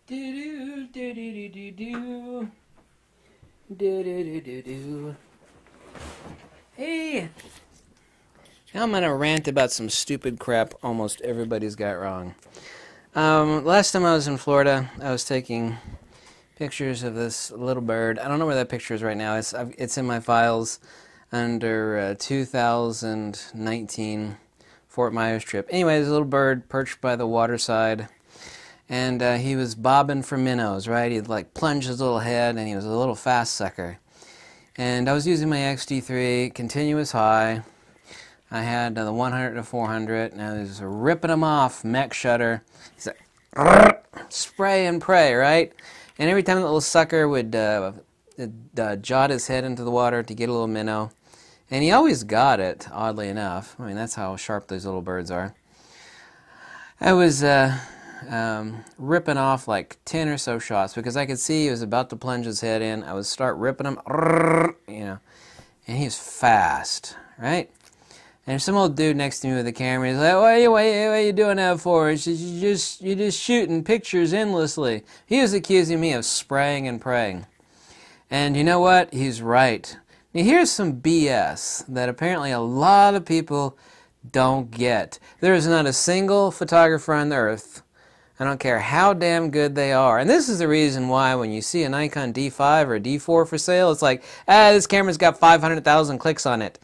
Do do do do do do do do do do do. Hey, now I'm gonna rant about some stupid crap almost everybody's got wrong. Last time I was in Florida, I was taking pictures of this little bird. I don't know where that picture is right now. It's in my files under 2019 Fort Myers trip. Anyway, there's a little bird perched by the waterside. And he was bobbing for minnows, right? He'd like plunge his little head, and he was a little fast sucker. And I was using my XD3, continuous high. I had the 100 to 400, and I was ripping him off, mech shutter. He's like, spray and pray, right? And every time the little sucker would jot his head into the water to get a little minnow. And he always got it, oddly enough. I mean, that's how sharp these little birds are. I was ripping off like 10 or so shots because I could see he was about to plunge his head in. I would start ripping him, you know, and he's fast, right? And some old dude next to me with a camera, he's like, what are you doing that for? He says, you're just shooting pictures endlessly. He was accusing me of spraying and praying. And you know what? He's right. Now here's some BS that apparently a lot of people don't get. There is not a single photographer on the earth, I don't care how damn good they are. And this is the reason why when you see a Nikon D5 or a D4 for sale, it's like, this camera's got 500,000 clicks on it.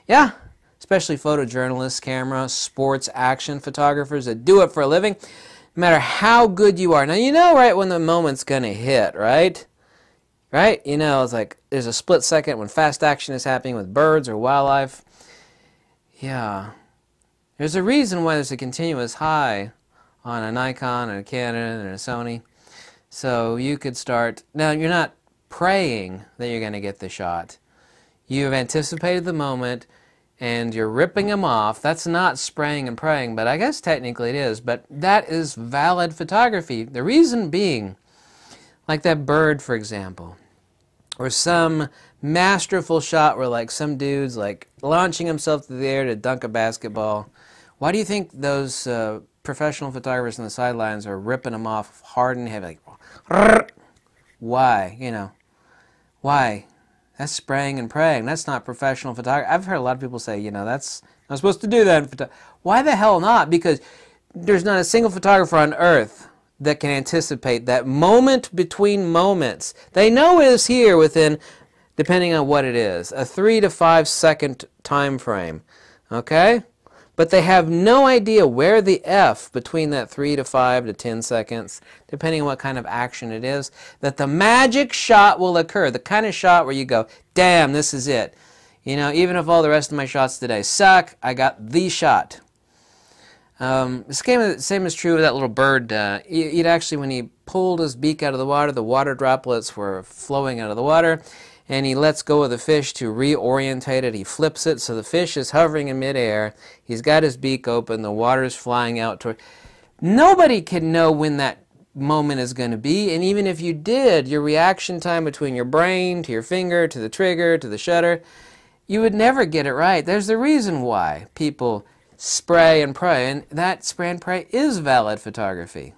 Yeah, especially photojournalists, camera, sports, action photographers that do it for a living, no matter how good you are. Now, you know right when the moment's going to hit, right? Right? You know, it's like there's a split second when fast action is happening with birds or wildlife. Yeah. There's a reason why there's a continuous high on a Nikon and a Canon and a Sony. So you could start, now you're not praying that you're going to get the shot. You've anticipated the moment and you're ripping them off. That's not spraying and praying, but I guess technically it is. But that is valid photography. The reason being, like that bird for example, or some masterful shot where like some dude's like launching himself through the air to dunk a basketball. Why do you think those professional photographers on the sidelines are ripping them off hard and heavy? Like, why? You know, why? That's spraying and praying. That's not professional photography. I've heard a lot of people say, you know, that's not supposed to do that. Why the hell not? Because there's not a single photographer on earth that can anticipate that moment between moments. They know it is here within, depending on what it is, a 3 to 5 second time frame. Okay? But they have no idea where the F between that 3 to 5 to 10 seconds, depending on what kind of action it is, that the magic shot will occur. The kind of shot where you go, damn, this is it. You know, even if all the rest of my shots today suck, I got the shot. The same is true with that little bird. He'd actually, when he pulled his beak out of the water droplets were flowing out of the water. And he lets go of the fish to reorientate it. He flips it so the fish is hovering in midair. He's got his beak open. The water's flying out toward. Nobody can know when that moment is going to be. And even if you did, your reaction time between your brain to your finger to the trigger to the shutter, you would never get it right. There's the reason why people spray and pray. And that spray and pray is valid photography.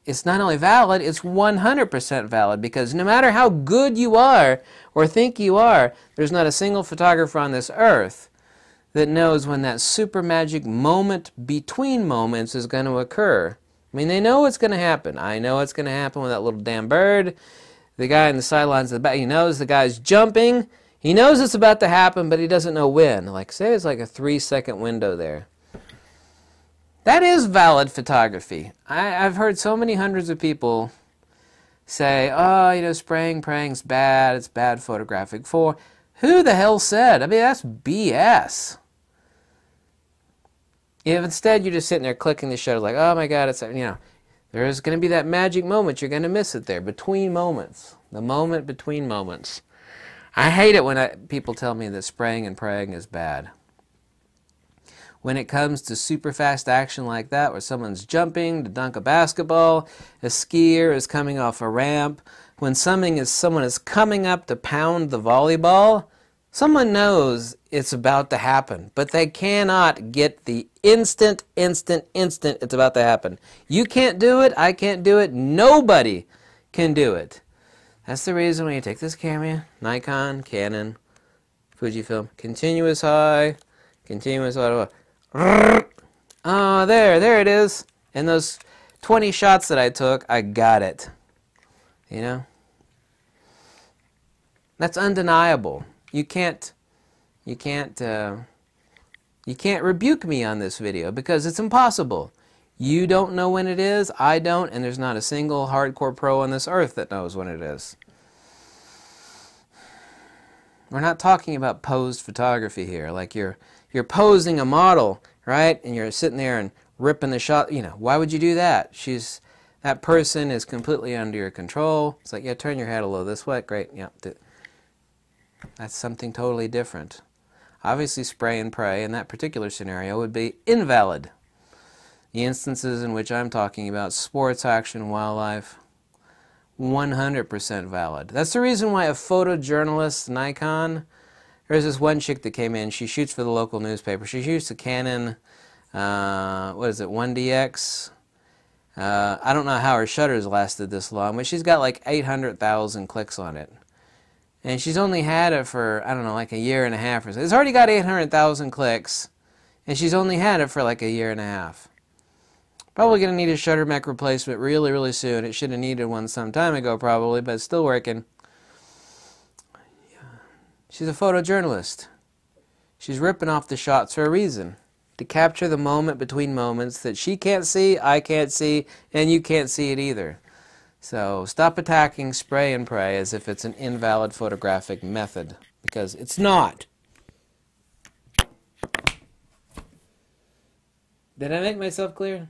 It's not only valid, it's 100% valid, because no matter how good you are or think you are, there's not a single photographer on this earth that knows when that super magic moment between moments is going to occur. I mean, they know it's going to happen. I know it's going to happen with that little damn bird. The guy in the sidelines of the back, he knows the guy's jumping. He knows it's about to happen, but he doesn't know when. Like, say it's like a 3-second window there. That is valid photography. I've heard so many hundreds of people say, oh, you know, spraying, praying's bad, it's bad photographic for. Who the hell said? I mean, that's BS. If instead you're just sitting there clicking the shutter like, oh my God, it's, you know, there's going to be that magic moment, you're going to miss it there, between moments. The moment between moments. I hate it when people tell me that spraying and praying is bad. When it comes to super fast action like that, where someone's jumping to dunk a basketball, a skier is coming off a ramp, when someone is coming up to pound the volleyball, Someone knows it's about to happen, but they cannot get the instant it's about to happen. You can't do it, I can't do it, nobody can do it. That's the reason when you take this camera, Nikon, Canon, Fujifilm, continuous high, continuous auto. Oh, there it is. And those 20 shots that I took, I got it. You know? That's undeniable. You can't rebuke me on this video because it's impossible. You don't know when it is, I don't, and there's not a single hardcore pro on this earth that knows when it is. We're not talking about posed photography here, like you're posing a model, right? And you're sitting there and ripping the shot. You know, why would you do that? That person is completely under your control. It's like, yeah, turn your head a little this way. Great, yeah. That's something totally different. Obviously, spray and pray in that particular scenario would be invalid. The instances in which I'm talking about, sports, action, wildlife, 100% valid. That's the reason why a photojournalist, Nikon, there's this one chick that came in, she shoots for the local newspaper. She shoots a Canon, what is it, 1DX? I don't know how her shutters lasted this long, but she's got like 800,000 clicks on it. And she's only had it for, I don't know, like a year and a half or so. It's already got 800,000 clicks, and she's only had it for like a year and a half. Probably going to need a shutter mech replacement really, really soon. It should have needed one some time ago probably, but it's still working. She's a photojournalist. She's ripping off the shots for a reason. To capture the moment between moments that she can't see, I can't see, and you can't see it either. So stop attacking spray and pray as if it's an invalid photographic method, because it's not. Did I make myself clear?